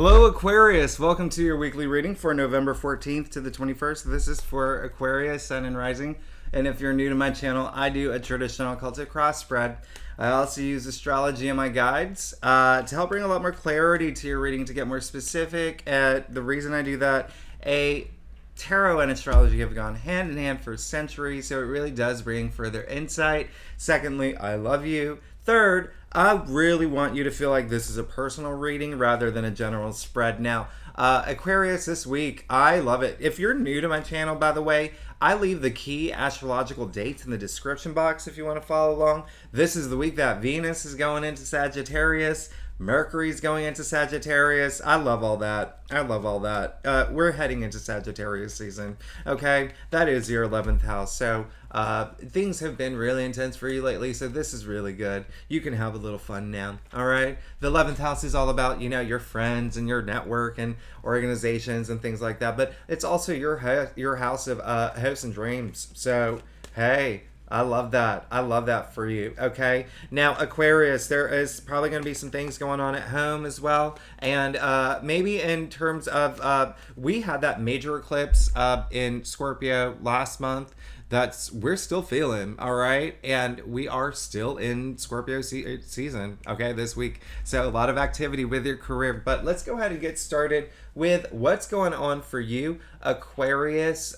Hello, Aquarius. Welcome to your weekly reading for November 14th to the 21st. This is for Aquarius, Sun and Rising. And if you're new to my channel, I do a traditional Celtic cross spread. I also use astrology in my guides to help bring a lot more clarity to your reading, to get more specific. The reason I do that, tarot and astrology have gone hand in hand for centuries, so it really does bring further insight. Secondly, I love you. Third, I really want you to feel like this is a personal reading rather than a general spread. Now, Aquarius, this week, I love it. If you're new to my channel, by the way, I leave the key astrological dates in the description box if you want to follow along. This is the week that Venus is going into Sagittarius. Mercury's going into Sagittarius. I love all that. We're heading into Sagittarius season. Okay, that is your 11th house. So things have been really intense for you lately. So this is really good. You can have a little fun now. All right. The 11th house is all about, your friends and your network and organizations and things like that. But it's also your house of hopes and dreams. So hey. I love that. I love that for you. Okay. Now, Aquarius, there is probably going to be some things going on at home as well. And maybe in terms of, we had that major eclipse in Scorpio last month. We're still feeling, all right? And we are still in Scorpio season, okay, this week. So a lot of activity with your career. But let's go ahead and get started with what's going on for you, Aquarius,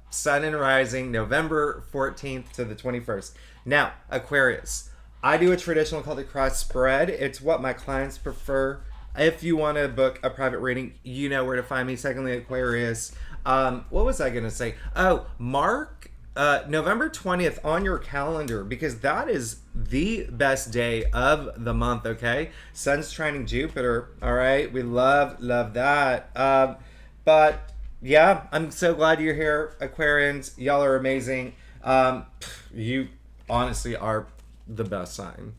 Sun and Rising, November 14th to the 21st. Now, Aquarius, I do a traditional Celtic cross spread. It's what my clients prefer. If you want to book a private reading, you know where to find me. Secondly, Aquarius, what was I going to say? Oh, mark November 20th on your calendar, because that is the best day of the month, okay? Sun's trining Jupiter, all right? We love that. But yeah, I'm so glad you're here, Aquarians. Y'all are amazing. You honestly are the best sign.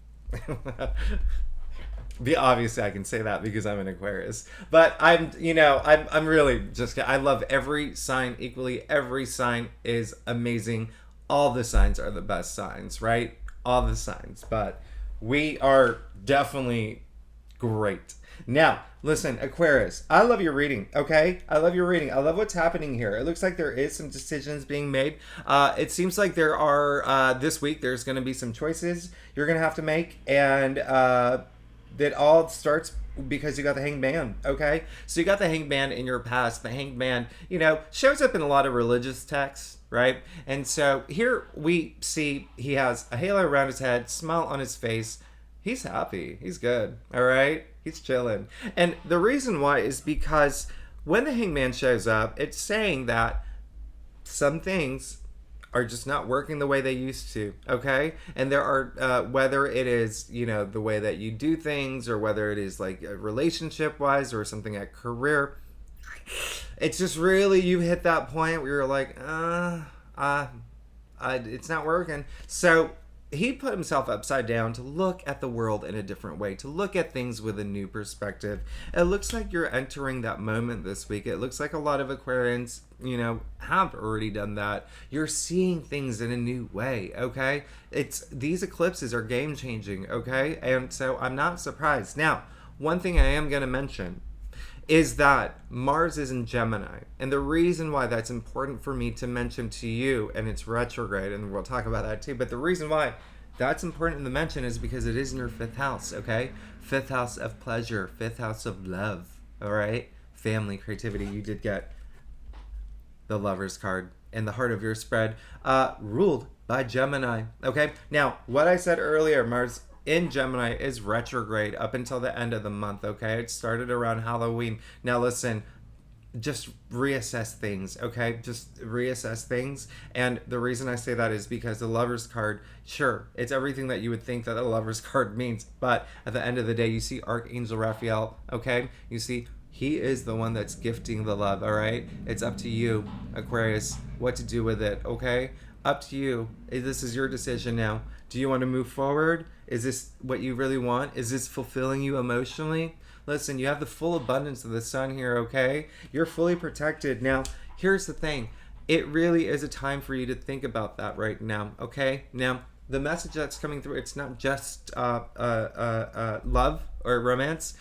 Obviously, I can say that because I'm an Aquarius. But I'm really just, I love every sign equally. Every sign is amazing. All the signs are the best signs, right? All the signs. But we are definitely great. Now, listen, Aquarius, I love your reading, okay? I love your reading. I love what's happening here. It looks like there is some decisions being made. It seems like there are, this week, there's going to be some choices you're going to have to make. And that all starts because you got the Hanged Man, okay? So you got the Hanged Man in your past. The Hanged Man, shows up in a lot of religious texts, right? And so here we see he has a halo around his head, smile on his face. He's happy. He's good, all right? He's chilling. And the reason why is because when the Hanged Man shows up, it's saying that some things are just not working the way they used to, okay? And there are, whether it is, the way that you do things, or whether it is like relationship-wise or something at career, it's just really, you hit that point where you're like, it's not working. So he put himself upside down to look at the world in a different way, to look at things with a new perspective. It looks like you're entering that moment this week. It looks like a lot of Aquarians, have already done that. You're seeing things in a new way, okay? These eclipses are game changing, okay? And so I'm not surprised. Now, one thing I am going to mention is that Mars is in Gemini. And the reason why that's important for me to mention to you, and it's retrograde, and we'll talk about that too, but the reason why that's important to mention is because it is in your 5th house, okay? 5th house of pleasure, 5th house of love, all right? Family, creativity. You did get the Lover's card in the heart of your spread, ruled by Gemini, okay? Now, what I said earlier, Mars in Gemini is retrograde up until the end of the month, okay? It started around Halloween. Now listen, just reassess things, okay? Just reassess things. And the reason I say that is because the Lover's card, sure, it's everything that you would think that a Lover's card means, but at the end of the day, you see Archangel Raphael, okay? You see, he is the one that's gifting the love, all right? It's up to you, Aquarius, what to do with it, okay? Up to you. This is your decision now. Do you want to move forward? Is this what you really want? Is this fulfilling you emotionally? Listen, you have the full abundance of the sun here, okay? You're fully protected. Now, here's the thing. It really is a time for you to think about that right now, okay? Now, the message that's coming through, it's not just love or romance,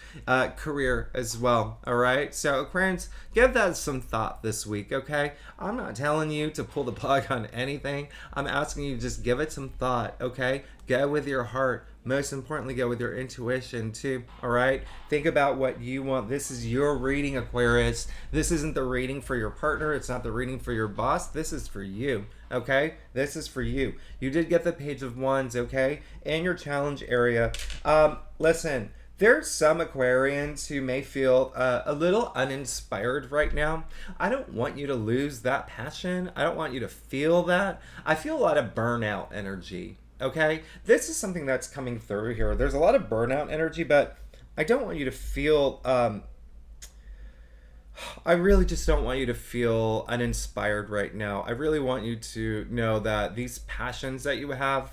career as well. All right. So Aquarians, give that some thought this week. Okay. I'm not telling you to pull the plug on anything. I'm asking you to just give it some thought. Okay. Go with your heart. Most importantly, go with your intuition too. All right. Think about what you want. This is your reading, Aquarius. This isn't the reading for your partner. It's not the reading for your boss. This is for you. Okay. This is for you. You did get the Page of Wands. Okay. In your challenge area. Listen. There's some Aquarians who may feel a little uninspired right now. I don't want you to lose that passion. I don't want you to feel that. I feel a lot of burnout energy. Okay? This is something that's coming through here. There's a lot of burnout energy, but I don't want you to feel... I really just don't want you to feel uninspired right now. I really want you to know that these passions that you have,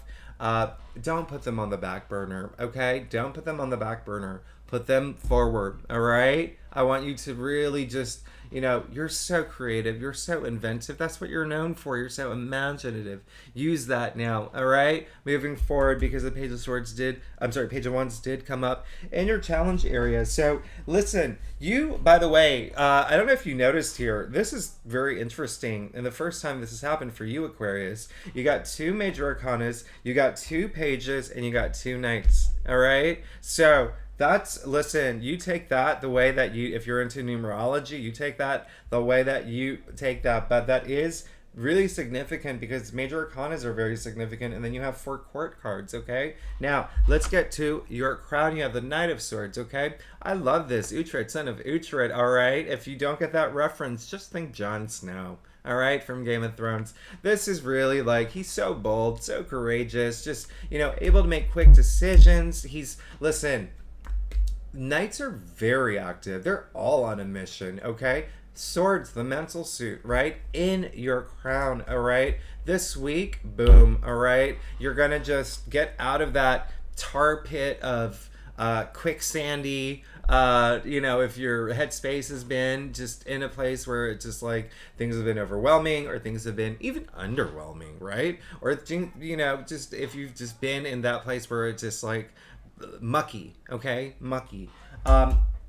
don't put them on the back burner, okay? Don't put them on the back burner. Put them forward, all right? I want you to really just, you're so creative. You're so inventive. That's what you're known for. You're so imaginative. Use that now, all right? Moving forward, because the Page of Wands did come up in your challenge area. So listen, by the way, I don't know if you noticed here, this is very interesting. And the first time this has happened for you, Aquarius, you got 2 major arcanas, you got 2 pages, and you got 2 knights, all right? So listen, you take that the way that if you're into numerology, you take that the way that you take that. But that is really significant because major arcanas are very significant. And then you have 4 court cards, okay? Now, let's get to your crown. You have the Knight of Swords, okay? I love this. Uhtred, son of Uhtred, all right? If you don't get that reference, just think Jon Snow. All right, from Game of Thrones. This is really he's so bold, so courageous, just, able to make quick decisions. Listen, Knights are very active. They're all on a mission, okay? Swords, the mental suit, right? In your crown, all right? This week, boom, all right? You're going to just get out of that tar pit of quicksandy, if your headspace has been just in a place where it's just things have been overwhelming or things have been even underwhelming, right? Or, just if you've just been in that place where it's just mucky, okay? Mucky.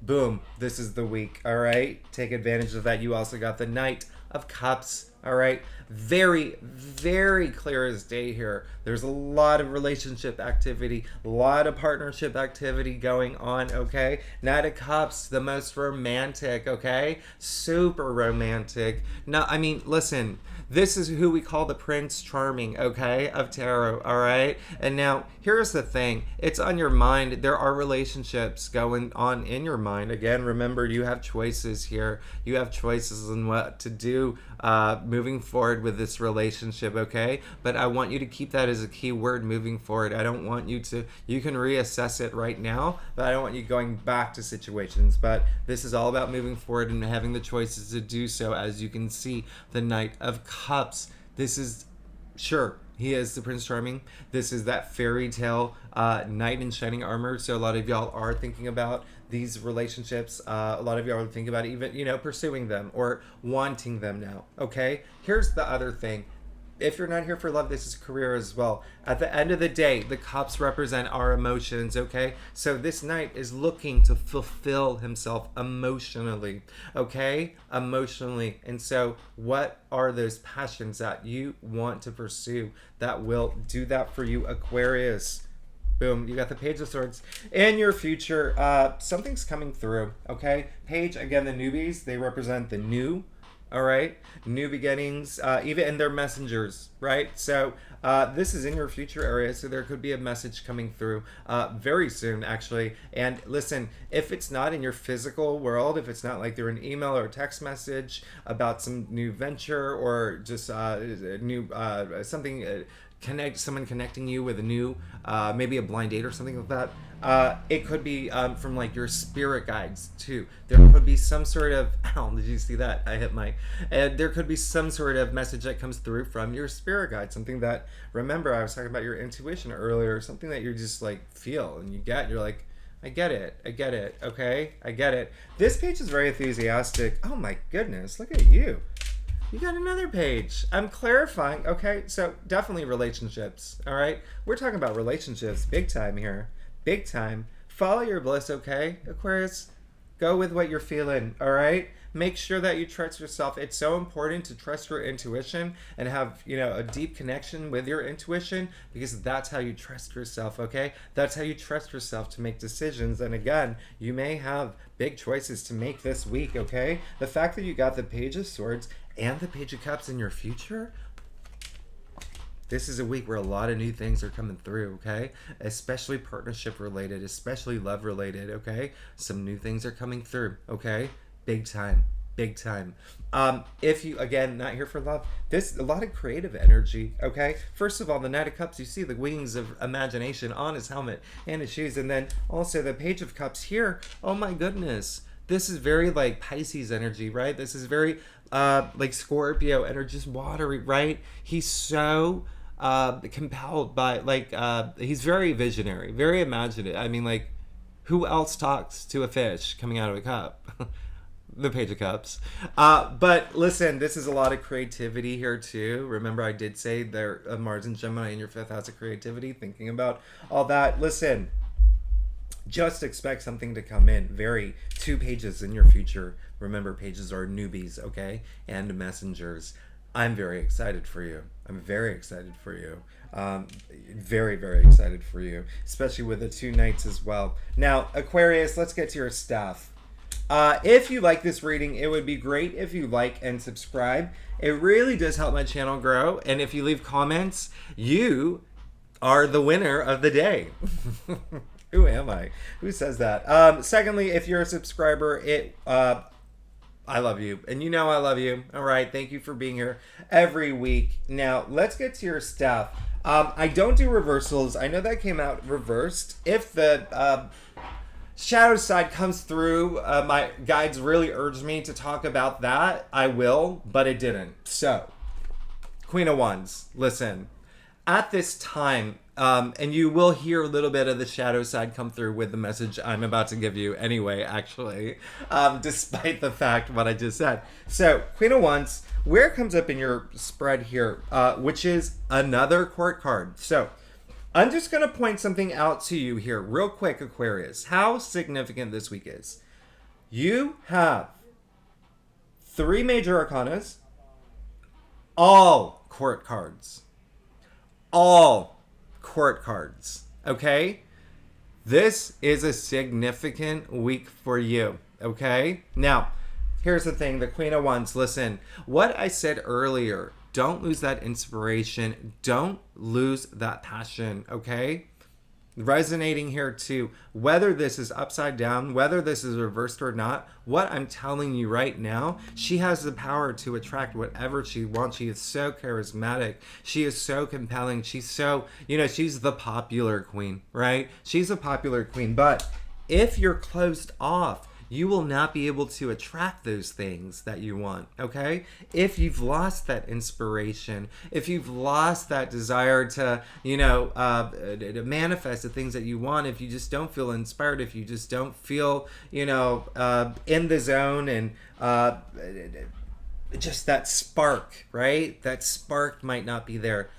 Boom. This is the week, all right? Take advantage of that. You also got the Knight of Cups, all right? Very, very clear as day here. There's a lot of relationship activity, a lot of partnership activity going on, okay? Knight of Cups, the most romantic, okay? Super romantic. No, listen, this is who we call the Prince Charming, okay, of tarot, all right? And now, here's the thing. It's on your mind. There are relationships going on in your mind. Again, remember, you have choices here. You have choices on what to do moving forward with this relationship, okay? But I want you to keep that as a key word moving forward. I don't want you can reassess it right now, but I don't want you going back to situations. But this is all about moving forward and having the choices to do so. As you can see, the Knight of Cups. This is, sure, he is the Prince Charming. This is that fairy tale knight in shining armor. So a lot of y'all are thinking about these relationships. A lot of y'all are thinking about even, pursuing them or wanting them now. Okay? Here's the other thing. If you're not here for love, this is career as well. At the end of the day, the cups represent our emotions, okay? So this knight is looking to fulfill himself emotionally, okay? Emotionally. And so what are those passions that you want to pursue that will do that for you, Aquarius? Boom, you got the Page of Swords. In your future, something's coming through, okay? Page, again, the newbies, they represent the new, all right? New beginnings, even in their messengers, right? So this is in your future area, so there could be a message coming through very soon, actually. And listen, if it's not in your physical world, if it's not through an email or a text message about some new venture or just new something, someone connecting you with a new, maybe a blind date or something like that. It could be from your spirit guides too. There could be some sort of, did you see that? I hit my, there could be some sort of message that comes through from your spirit guide. Something that, remember, I was talking about your intuition earlier, something that you just feel and you get, you're I get it, okay? I get it. This page is very enthusiastic. Oh my goodness, look at you. you got another page. I'm clarifying. Okay, so definitely relationships. All right, we're talking about relationships, big time here, big time. Follow your bliss, okay, Aquarius. Go with what you're feeling. All right. Make sure that you trust yourself. It's so important to trust your intuition and have, a deep connection with your intuition, because that's how you trust yourself, okay? That's how you trust yourself to make decisions. And again, you may have big choices to make this week, okay? The fact that you got the Page of Swords and the Page of Cups in your future, this is a week where a lot of new things are coming through, okay? Especially partnership related, especially love related, okay? Some new things are coming through, okay? Big time, big time. If you, again, not here for love, this a lot of creative energy, okay? First of all, the Knight of Cups, you see the wings of imagination on his helmet and his shoes. And then also the Page of Cups here, oh my goodness. This is very like Pisces energy, right? This is very like Scorpio energy, just watery, right? He's so compelled by, he's very visionary, very imaginative. I mean, like, who else talks to a fish coming out of a cup? The Page of Cups. But listen, this is a lot of creativity here too. Remember, I did say there Mars and Gemini in your 5th house of creativity, thinking about all that. Listen, just expect something to come in. 2 pages in your future. Remember, pages are newbies, okay? And messengers. I'm very excited for you. I'm very excited for you. Very, very excited for you, especially with the 2 Knights as well. Now, Aquarius, let's get to your stuff. If you like this reading, it would be great if you like and subscribe. It really does help my channel grow. And if you leave comments, you are the winner of the day. Who am I? Who says that? Secondly, if you're a subscriber, I love you. And you know I love you. All right. Thank you for being here every week. Now, let's get to your stuff. I don't do reversals. I know that came out reversed. If the shadow side comes through, my guides really urged me to talk about that. I will, but it didn't. So, Queen of Wands, listen. At this time, and you will hear a little bit of the shadow side come through with the message I'm about to give you anyway, actually, despite the fact what I just said. So, Queen of Wands, where it comes up in your spread here, which is another court card. So, I'm just going to point something out to you here real quick, Aquarius. How significant this week is. You have 3 major arcanas, all court cards. All court cards, okay? This is a significant week for you, okay? Now, here's the thing, the Queen of Wands, listen. What I said earlier, don't lose that inspiration. Don't lose that passion, okay? Resonating here too. Whether this is upside down, whether this is reversed or not, what I'm telling you right now, she has the power to attract whatever she wants. She is so charismatic. She is so compelling. She's so, she's the popular queen, right? She's a popular queen. But if you're closed off, you will not be able to attract those things that you want, okay? If you've lost that inspiration, if you've lost that desire to, to manifest the things that you want, if you just don't feel inspired, if you just don't feel, in the zone and just that spark, right? That spark might not be there.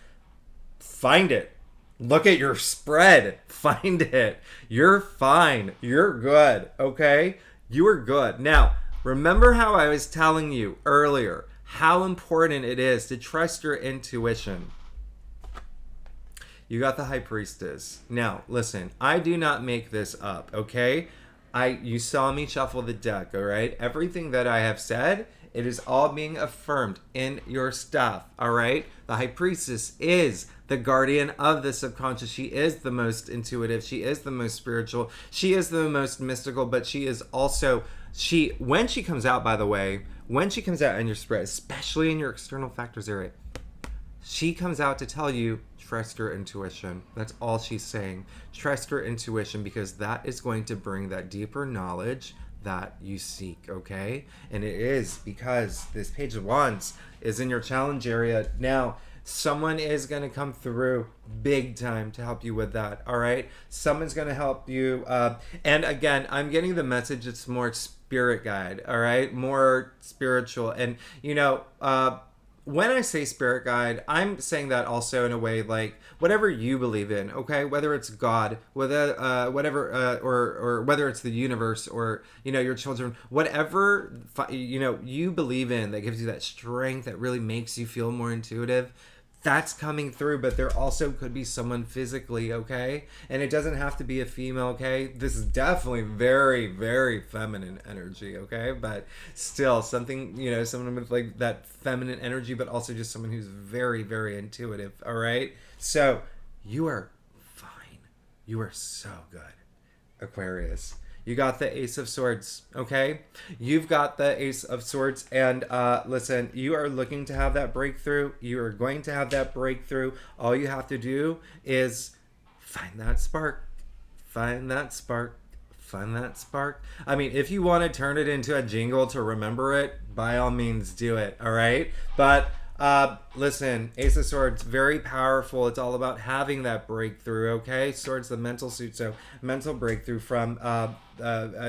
Find it. Look at your spread. Find it. You're fine. You're good, okay? You are good. Now, remember how I was telling you earlier how important it is to trust your intuition. You got the High Priestess. Now, listen, I do not make this up, okay? You saw me shuffle the deck, all right? Everything that I have said, it is all being affirmed in your stuff, all right? The High Priestess is the guardian of the subconscious. She is the most intuitive. She is the most spiritual. She is the most mystical, but she is also, when she comes out, by the way, when she comes out in your spread, especially in your external factors area, she comes out to tell you, trust your intuition. That's all she's saying. Trust your intuition, because that is going to bring that deeper knowledge that you seek, okay? And it is because this Page of Wands is in your challenge area. Now, Someone is going to come through big time to help you with that. All right. Someone's going to help you. And again, I'm getting the message it's more spirit guide. All right. More spiritual. And, when I say spirit guide, I'm saying that also in a way like whatever you believe in, okay? Whether it's God, whatever, or whether it's the universe or your children, whatever you believe in that gives you that strength that really makes you feel more intuitive. That's coming through, but there also could be someone physically, okay? And it doesn't have to be a female, okay? This is definitely very, very feminine energy, okay? But still, something, someone with like that feminine energy, but also just someone who's very, very intuitive, all right? So, you are fine. You are so good, Aquarius. You got the Ace of Swords, okay? You've got the Ace of Swords, and listen, you are looking to have that breakthrough. You are going to have that breakthrough. All you have to do is find that spark. Find that spark. Find that spark. I mean, if you want to turn it into a jingle to remember it, by all means do it, all right? But listen, Ace of Swords, very powerful. It's all about having that breakthrough, okay? Swords, the mental suit, so mental breakthrough from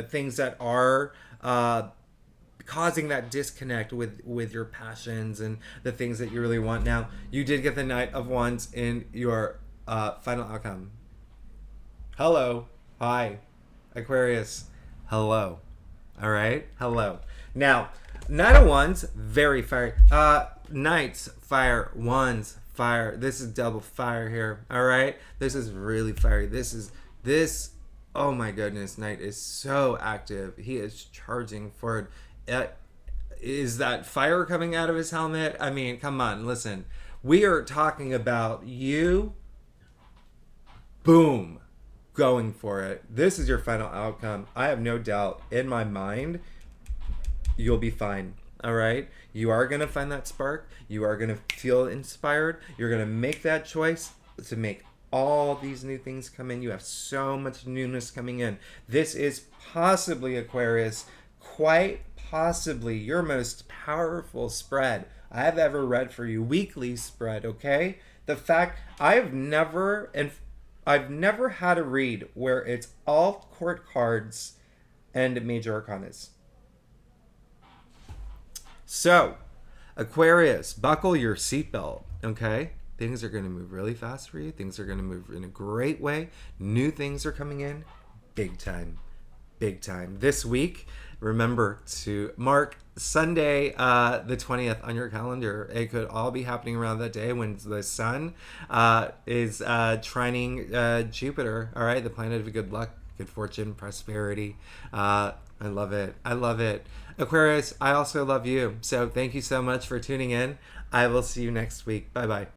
things that are causing that disconnect with your passions and the things that you really want. Now, you did get the Knight of Wands in your final outcome. Hello. Hi. Aquarius. Hello. All right? Hello. Now, Knight of Wands, very fiery. Knights, fire. Wands, fire. This is double fire here. All right? This is really fiery. This. Oh my goodness. Knight is so active. He is charging forward. Is that fire coming out of his helmet? I mean, come on. Listen. We are talking about you. Boom. Going for it. This is your final outcome. I have no doubt in my mind you'll be fine. All right? You are going to find that spark. You are going to feel inspired. You're going to make that choice to make all these new things come in. You have so much newness coming in. This is possibly, Aquarius, quite possibly your most powerful spread I have ever read for you. Weekly spread, okay? The fact I've never had a read where it's all court cards and major arcanas. So, Aquarius, buckle your seatbelt, okay? Things are going to move really fast for you. Things are going to move in a great way. New things are coming in big time. Big time. This week, remember to mark Sunday the 20th on your calendar. It could all be happening around that day when the sun is trining Jupiter, all right? The planet of good luck, good fortune, prosperity. I love it. I love it. Aquarius, I also love you. So thank you so much for tuning in. I will see you next week. Bye-bye.